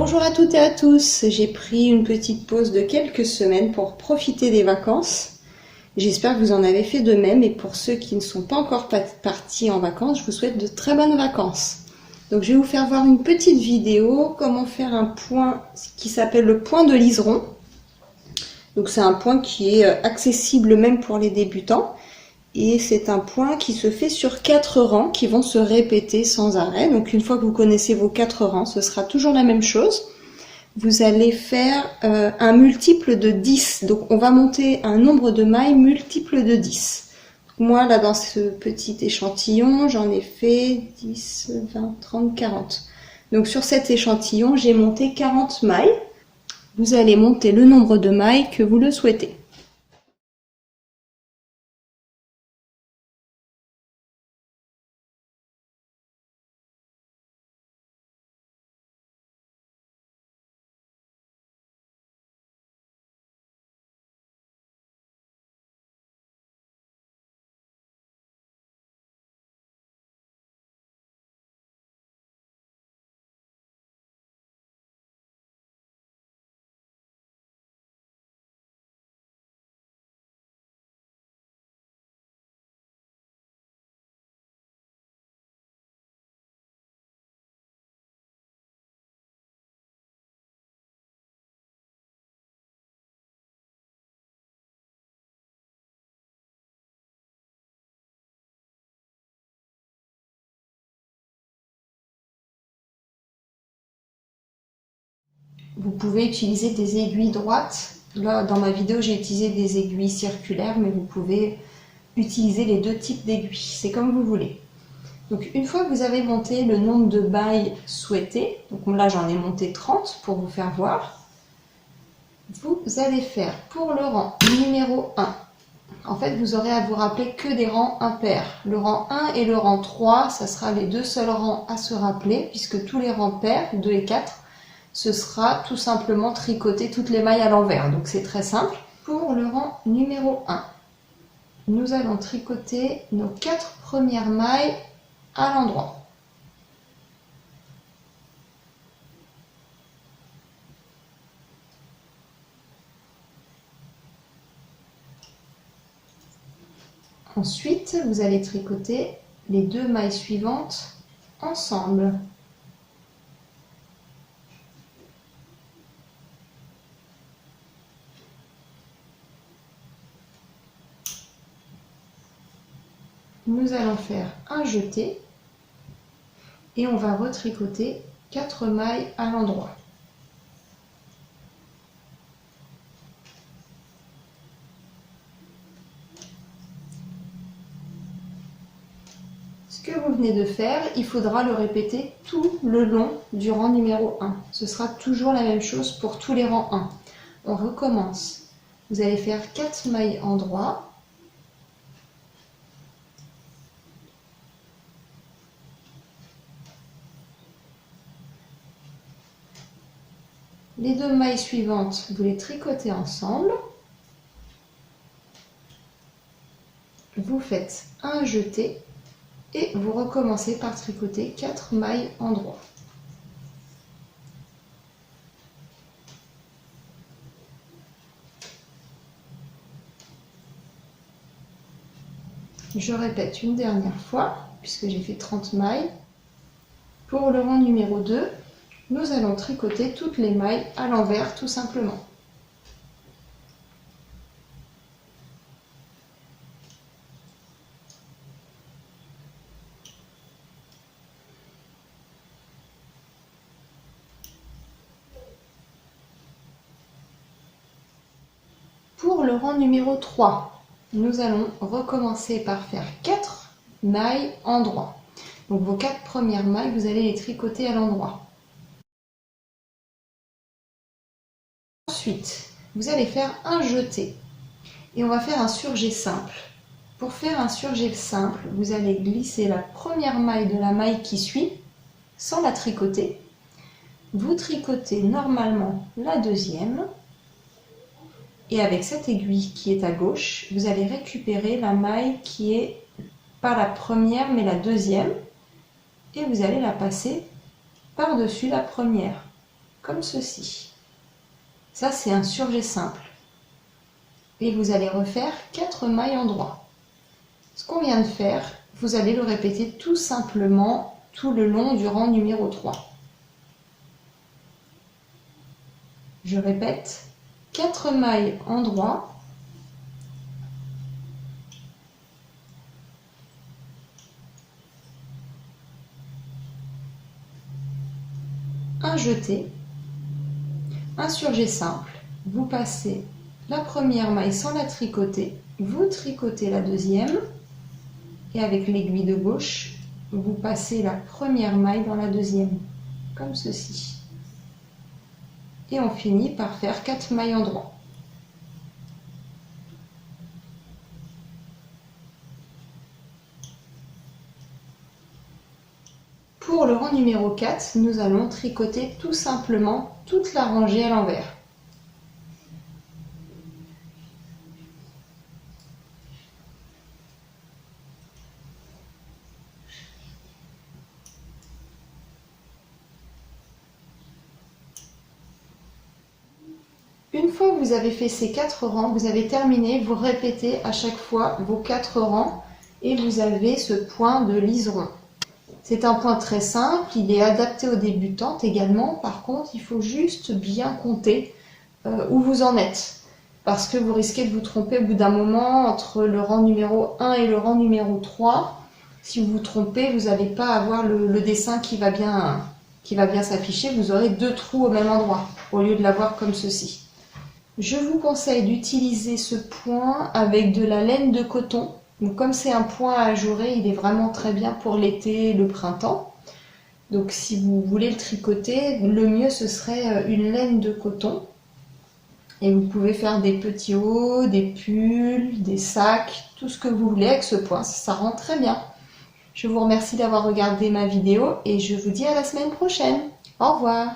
Bonjour à toutes et à tous, j'ai pris une petite pause de quelques semaines pour profiter des vacances. J'espère que vous en avez fait de même et pour ceux qui ne sont pas encore partis en vacances, je vous souhaite de très bonnes vacances. Donc je vais vous faire voir une petite vidéo, comment faire un point qui s'appelle le point de liseron. Donc c'est un point qui est accessible même pour les débutants. Et c'est un point qui se fait sur 4 rangs qui vont se répéter sans arrêt. Donc une fois que vous connaissez vos 4 rangs, ce sera toujours la même chose. Vous allez faire un multiple de 10. Donc on va monter un nombre de mailles multiple de 10. Moi là dans ce petit échantillon, j'en ai fait 10, 20, 30, 40. Donc sur cet échantillon, j'ai monté 40 mailles. Vous allez monter le nombre de mailles que vous le souhaitez. Vous pouvez utiliser des aiguilles droites. Là, dans ma vidéo, j'ai utilisé des aiguilles circulaires, mais vous pouvez utiliser les deux types d'aiguilles. C'est comme vous voulez. Donc, une fois que vous avez monté le nombre de mailles souhaité, donc là, j'en ai monté 30 pour vous faire voir, vous allez faire pour le rang numéro 1. En fait, vous aurez à vous rappeler que des rangs impairs. Le rang 1 et le rang 3, ça sera les deux seuls rangs à se rappeler, puisque tous les rangs pairs, 2 et 4, ce sera tout simplement tricoter toutes les mailles à l'envers. Donc c'est très simple. Pour le rang numéro 1, nous allons tricoter nos 4 premières mailles à l'endroit. Ensuite, vous allez tricoter les 2 mailles suivantes ensemble. Nous allons faire un jeté et on va retricoter 4 mailles à l'endroit. Ce que vous venez de faire, il faudra le répéter tout le long du rang numéro 1. Ce sera toujours la même chose pour tous les rangs 1. On recommence. Vous allez faire 4 mailles endroit. Les 2 mailles suivantes, vous les tricotez ensemble. Vous faites un jeté et vous recommencez par tricoter 4 mailles endroit. Je répète une dernière fois, puisque j'ai fait 30 mailles. Pour le rang numéro 2, nous allons tricoter toutes les mailles à l'envers tout simplement. Pour le rang numéro 3, nous allons recommencer par faire 4 mailles endroit. Donc vos 4 premières mailles, vous allez les tricoter à l'endroit. Ensuite, vous allez faire un jeté et on va faire un surjet simple. Pour faire un surjet simple, vous allez glisser la première maille de la maille qui suit sans la tricoter. Vous tricotez normalement la deuxième et avec cette aiguille qui est à gauche, vous allez récupérer la maille qui est pas la première mais la deuxième et vous allez la passer par-dessus la première, comme ceci. Ça, c'est un surjet simple. Et vous allez refaire 4 mailles endroits. Ce qu'on vient de faire, vous allez le répéter tout simplement tout le long du rang numéro 3. Je répète, 4 mailles endroits, un jeté, un surjet simple, vous passez la première maille sans la tricoter, vous tricotez la deuxième et avec l'aiguille de gauche, vous passez la première maille dans la deuxième, comme ceci. Et on finit par faire 4 mailles endroits. Pour le rang numéro 4, nous allons tricoter tout simplement toute la rangée à l'envers. Une fois que vous avez fait ces 4 rangs, vous avez terminé, vous répétez à chaque fois vos 4 rangs et vous avez ce point de liseron. C'est un point très simple, il est adapté aux débutantes également. Par contre, il faut juste bien compter où vous en êtes. Parce que vous risquez de vous tromper au bout d'un moment entre le rang numéro 1 et le rang numéro 3. Si vous vous trompez, vous n'allez pas avoir le dessin qui va bien s'afficher. Vous aurez 2 trous au même endroit, au lieu de l'avoir comme ceci. Je vous conseille d'utiliser ce point avec de la laine de coton. Donc, comme c'est un point à ajurer, il est vraiment très bien pour l'été et le printemps. Donc si vous voulez le tricoter, le mieux ce serait une laine de coton. Et vous pouvez faire des petits hauts, des pulls, des sacs, tout ce que vous voulez avec ce point. Ça rend très bien. Je vous remercie d'avoir regardé ma vidéo et je vous dis à la semaine prochaine. Au revoir.